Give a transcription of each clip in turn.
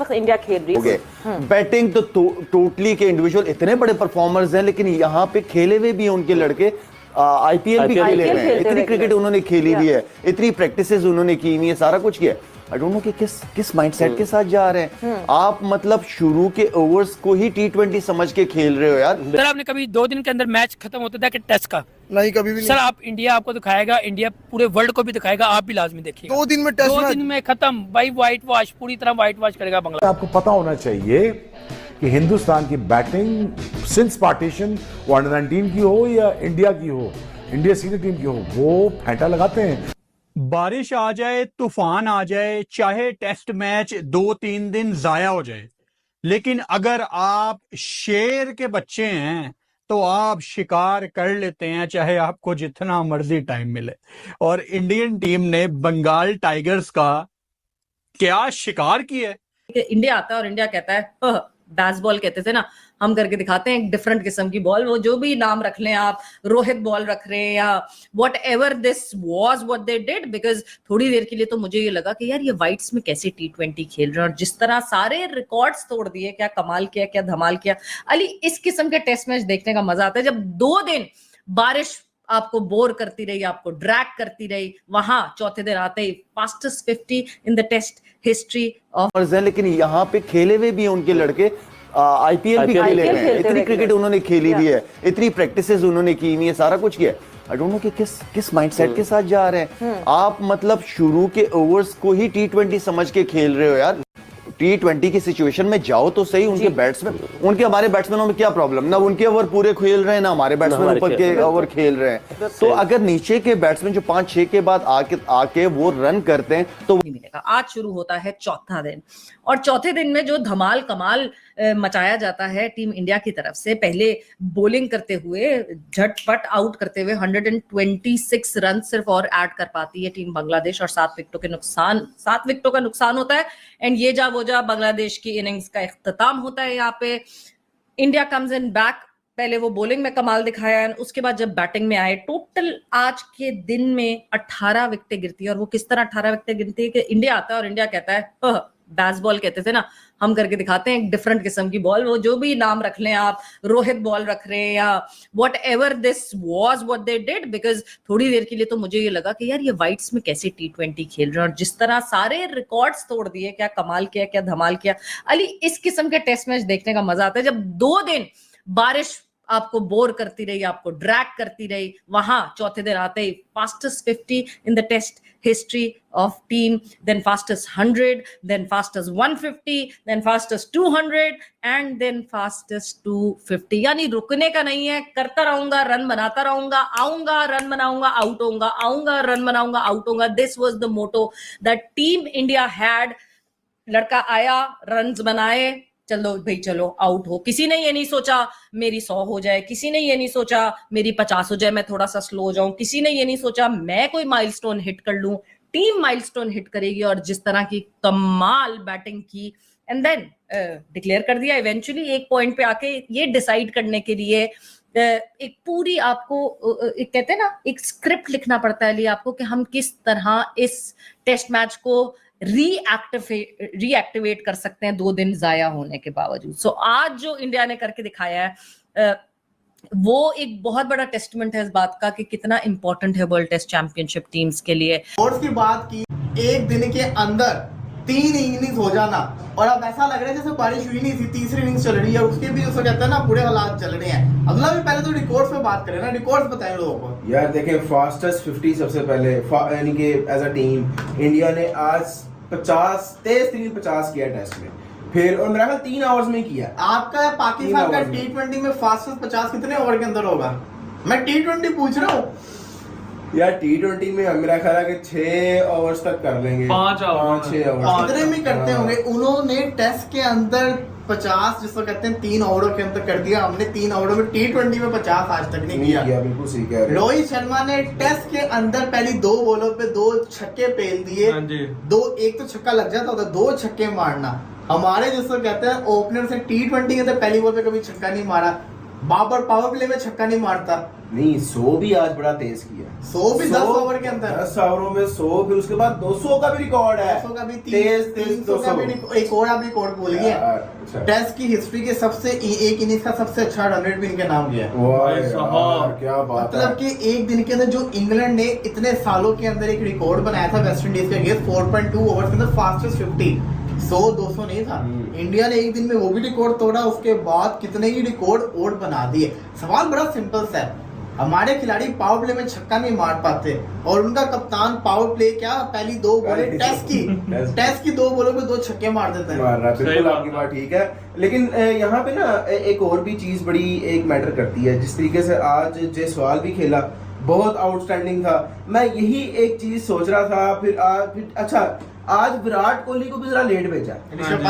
वक्त इंडिया खेल रही है। बैटिंग तो टोटली के इंडिविजुअल इतने बड़े परफॉर्मर्स हैं, लेकिन यहाँ पे खेले हुए भी हैं उनके लड़के। आईपीएल भी खेले हुए हैं, इतनी क्रिकेट उन्होंने खेली भी है, इतनी प्रैक्टिसेस उन्होंने की हुई है, सारा कुछ किया है। आई डोंट नो कि किस माइंडसेट के साथ जा रहे हैं आप। मतलब शुरू के ओवर्स को ही T20 समझ के खेल रहे हो यार। सर आपने कभी 2 दिन के अंदर मैच खत्म होता था कि टेस्ट का? नहीं, कभी भी नहीं। सर आप इंडिया आपको दिखाएगा, इंडिया पूरे वर्ल्ड को भी दिखाएगा, आप भी लाजमी देखिएगा। 2 दिन में टेस्ट 2 दिन में खत्म भाई, व्हाइट वॉश, पूरी तरह व्हाइट वॉश करेगा बांग्लादेश। आपको पता होना चाहिए कि हिंदुस्तान की बैटिंग सिंस पार्टीशन वो अंडर-19 की हो या इंडिया की हो, इंडिया सीनियर टीम की हो, वो फेंटा लगाते हैं। बारिश आ जाए, तूफान आ जाए, चाहे टेस्ट मैच 2-3 दिन जाया हो जाए, लेकिन अगर आप शेर के बच्चे हैं तो आप शिकार कर लेते हैं, चाहे आपको जितना मर्जी टाइम मिले। और इंडियन टीम ने बंगाल टाइगर्स का क्या शिकार किया है। इंडिया आता है और इंडिया कहता है बैसबॉल कहते थे ना, हम करके दिखाते हैं एक डिफरेंट किस्म की बॉल। वो जो भी नाम रख लें आप, रोहित बॉल रख रहे हैं या what ever this was what they did, because थोड़ी देर के लिए तो मुझे ये लगा कि यार ये वाइट्स में कैसे T20 खेल रहे हैं, और जिस तरह सारे रिकॉर्ड्स तोड़ दिए, क्या कमाल किया, क्या धमाल किया। अली, इस किस्म के टेस्ट मैच देखने का मजा आता है जब 2 दिन बारिश आपको बोर करती रही, आपको ड्रैग करती रही, वहां चौथे दिन आते ही fastest 50 in the test history of. लेकिन यहाँ पे खेले हुए भी हैं उनके लड़के। आईपीएल भी खेले हुए हैं, इतनी क्रिकेट उन्होंने खेली भी है, इतनी प्रैक्टिसेस उन्होंने की हुई है, सारा कुछ किया है। आई डोंट नो कि किस माइंडसेट के साथ जा रहे हैं आप। मतलब शुरू के ओवर्स को ही T20 समझ के खेल रहे हो यार। T20 की सिचुएशन में जाओ तो सही। उनके बैट्समैन, उनके हमारे बैट्समैनों में क्या प्रॉब्लम? ना उनके ओवर पूरे खेल रहे हैं, ना हमारे बैट्समैन ऊपर के ओवर खेल रहे हैं। तो अगर नीचे के बैट्समैन जो 5-6 के बाद आके वो रन करते हैं तो मिलेगा। आज शुरू होता है चौथा दिन, और चौथे दिन में जो धमाल कमाल मचाया जाता है टीम इंडिया की तरफ से, पहले बॉलिंग करते हुए झटपट आउट करते हुए 126 रन सिर्फ और ऐड कर पाती है टीम बांग्लादेश, और 7 विकेटों का नुकसान होता है। एंड ये जा वो जा बांग्लादेश की इनिंग्स का इख्तिताम होता है। यहाँ पे इंडिया कम्स इन बैक। पहले वो बॉलिंग में कमाल दिखाया है, उसके बाद जब बैटिंग में आए, टोटल आज के दिन में 18 विकेटें गिरती है। और वो किस तरह 18 विकेटें गिरती है कि इंडिया आता है और इंडिया कहता है बैसबॉल कहते थे ना, हम करके दिखाते हैं एक डिफरेंट किस्म की बॉल। वो जो भी नाम रख लें आप, रोहित बॉल रख रहे हैं या what ever this was what they did, because थोड़ी देर के लिए तो मुझे ये लगा कि यार ये वाइट्स में कैसे T20 खेल रहे हैं, और जिस तरह सारे रिकॉर्ड्स तोड़ दिए, क्या कमाल किया, क्या धमाल किया। अली, इस किस्म के टेस्ट मैच देखने का मजा आता है जब 2 दिन बारिश आपको बोर करती रही, आपको ड्रैग करती रही, वहां चौथे दिन आते ही fastest 50 in the test history of team, then fastest 100, then fastest 150, then fastest 200 and then fastest 250। यानी रुकने का नहीं है, करता रहूंगा, रन बनाता रहूंगा, आऊंगा रन बनाऊंगा, आउट होऊंगा, आऊंगा रन बनाऊंगा, आउट होऊंगा। This was the motto that team India had. लड़का आया, रन्स बनाए, चलो भाई चलो आउट हो। किसी ने ये नहीं सोचा मेरी 100 हो जाए, किसी ने ये नहीं सोचा मेरी 50 हो जाए, मैं थोड़ा सा स्लो हो जाऊं, किसी ने ये नहीं सोचा मैं कोई माइलस्टोन हिट कर लूं। टीम माइलस्टोन हिट करेगी, और जिस तरह की कमाल बैटिंग की, एंड देन डिक्लेयर कर दिया। इवेंचुअली एक पॉइंट पे आके ये डिसाइड करने के लिए एक पूरी आपको एक कहते हैं ना, एक स्क्रिप्ट लिखना पड़ता है लिए आपको कि हम किस तरह इस टेस्ट मैच को रीएक्टिवेट कर सकते हैं 2 दिन जाया होने के बावजूद। सो आज जो इंडिया ने करके दिखाया है वो एक बहुत बड़ा टेस्टमेंट है इस बात का कि कितना इंपॉर्टेंट है वर्ल्ड टेस्ट चैंपियनशिप टीम्स के लिए। और की बात की, एक दिन के अंदर 3 इनिंग्स हो जाना, और अब ऐसा लग रहा है जैसे बारिश हुई नहीं थी, तीसरी इनिंग्स चल रही है, उसके भी उसको कहते हैं ना बुरे हालात चल रहे हैं। अगला भी पहले तो रिकॉर्ड्स पे बात करें ना, रिकॉर्ड्स बताएं लोगों को। यार देखें, फास्टेस्ट 50 सबसे पहले यानी कि एज अ टीम इंडिया ने आज 50 किया टेस्ट में, फिर और मेरा ख्याल 3 आवर्स में किया। आपका पाकिस्तान का T20 में फास्टेस्ट 50 कितने ओवर के अंदर होगा? मैं T20 पूछ रहा हूँ यार। T20 में मेरा ख्याल है कि 6 ओवर्स तक कर लेंगे, 5-6 ओवर्स कितने में करते होंगे। उन्होंने टेस्ट के अंदर 50 जिसको कहते हैं 3 ओवरों के अंदर कर दिया, हमने 3 ओवरों में T20 में 50 आज तक नहीं किया। बिल्कुल सही कह रहे हैं। रोहित शर्मा ने टेस्ट के अंदर पहली 2 बॉलों पे 2 छक्के पेल दिए, एक तो छक्का लग जाता होता, 2 छक्के मारना। हमारे जिसको कहते हैं ओपनर से T20 के अंदर पहली बॉल पे कभी छक्का नहीं मारा। बाबर पावर प्ले में छक्का नहीं मारता। नहीं 100 भी आज बड़ा तेज किया। 100 भी 10 ओवर के अंदर, 10 ओवरों में 100, फिर उसके बाद 200 का भी रिकॉर्ड है। 200 का भी, तेज 300 का भी, एक और आप रिकॉर्ड भूल गए। अच्छा। टेस्ट की हिस्ट्री के सबसे एक इनिंग्स का सबसे अच्छा 100 भी इनके नाम लिया। वाह यार, क्या बात है। मतलब कि एक दिन के अंदर जो इंग्लैंड ने इतने सालों के अंदर एक रिकॉर्ड बनाया था वेस्ट इंडीज के अगेंस्ट 4.2 ओवर के अंदर फास्टेस्ट 50, 100-200 नहीं था। इंडिया ने एक दिन में वो भी रिकॉर्ड तोड़ा, उसके बाद कितने ही रिकॉर्ड और बना दिए। सवाल बड़ा सिंपल सा है, हमारे खिलाड़ी पावर प्ले में छक्का नहीं मार पाते और उनका कप्तान पावर प्ले क्या पहली 2 बॉलें टेस्ट की 2 बॉलों पे 2 छक्के मार देते हैं। मार रहा है, बिल्कुल आपकी बात ठीक है। लेकिन यहाँ पे ना एक और भी चीज बड़ी एक मैटर करती है। जिस तरीके से आज जयसवाल भी खेला, बहुत आउटस्टैंडिंग था। मैं यही एक चीज सोच रहा था। फिर अच्छा, आज विराट कोहली को भी जरा लेट भेजा, ऋषभ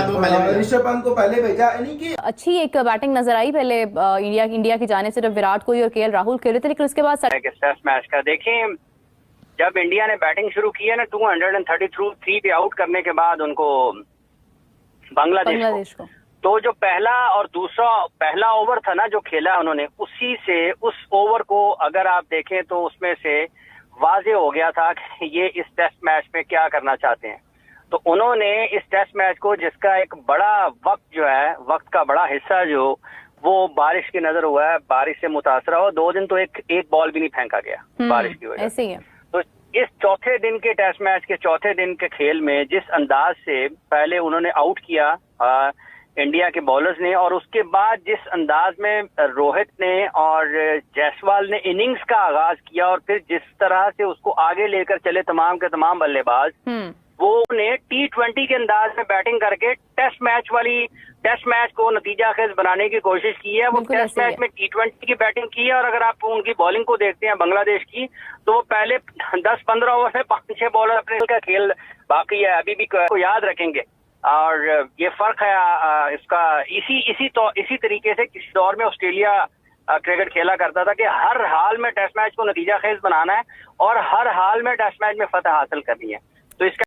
पंत को पहले भेजा, यानी कि अच्छी एक बैटिंग नजर आई पहले इंडिया की जाने से, जब विराट कोहली और केएल राहुल खेले थे, लेकिन उसके बाद टेस्ट मैच का देखें, जब इंडिया ने बैटिंग शुरू की है ना 233 पे आउट करने के बाद उनको बांग्लादेश को, तो जो पहला और दूसरा पहला ओवर था ना जो खेला उन्होंने, उसी से उस ओवर को अगर आप देखें तो उसमें से वाजे हो गया था कि ये इस टेस्ट मैच में क्या करना चाहते हैं। तो उन्होंने इस टेस्ट मैच को, जिसका एक बड़ा वक्त जो है, वक्त का बड़ा हिस्सा जो वो बारिश की नजर हुआ है, बारिश से मुतासर हो, 2 दिन तो एक बॉल भी नहीं फेंका गया बारिश की वजह ऐसे ही है। तो इस चौथे दिन के टेस्ट मैच के चौथे दिन के खेल में जिस अंदाज से पहले उन्होंने आउट किया इंडिया के बॉलर्स ने, और उसके बाद जिस अंदाज में रोहित ने और जायसवाल ने इनिंग्स का आगाज किया, और फिर जिस तरह से उसको आगे लेकर चले तमाम के तमाम बल्लेबाज, वो ने T20 के अंदाज में बैटिंग करके टेस्ट मैच को नतीजाखेज बनाने की कोशिश की है। वो टेस्ट मैच में T20 की बैटिंग की है, और अगर आप उनकी बॉलिंग को देखते हैं बांग्लादेश की, तो वो पहले 10-15 ओवर में 5-6 बॉलर अपने का खेल बाकी है, अभी भी को याद रखेंगे। और ये फर्क है इसका, इसी तरीके से किसी दौर में ऑस्ट्रेलिया क्रिकेट खेला करता था कि हर हाल में टेस्ट मैच को नतीजा खेज बनाना है और हर हाल में टेस्ट मैच में फतह हासिल करनी है। तो इसका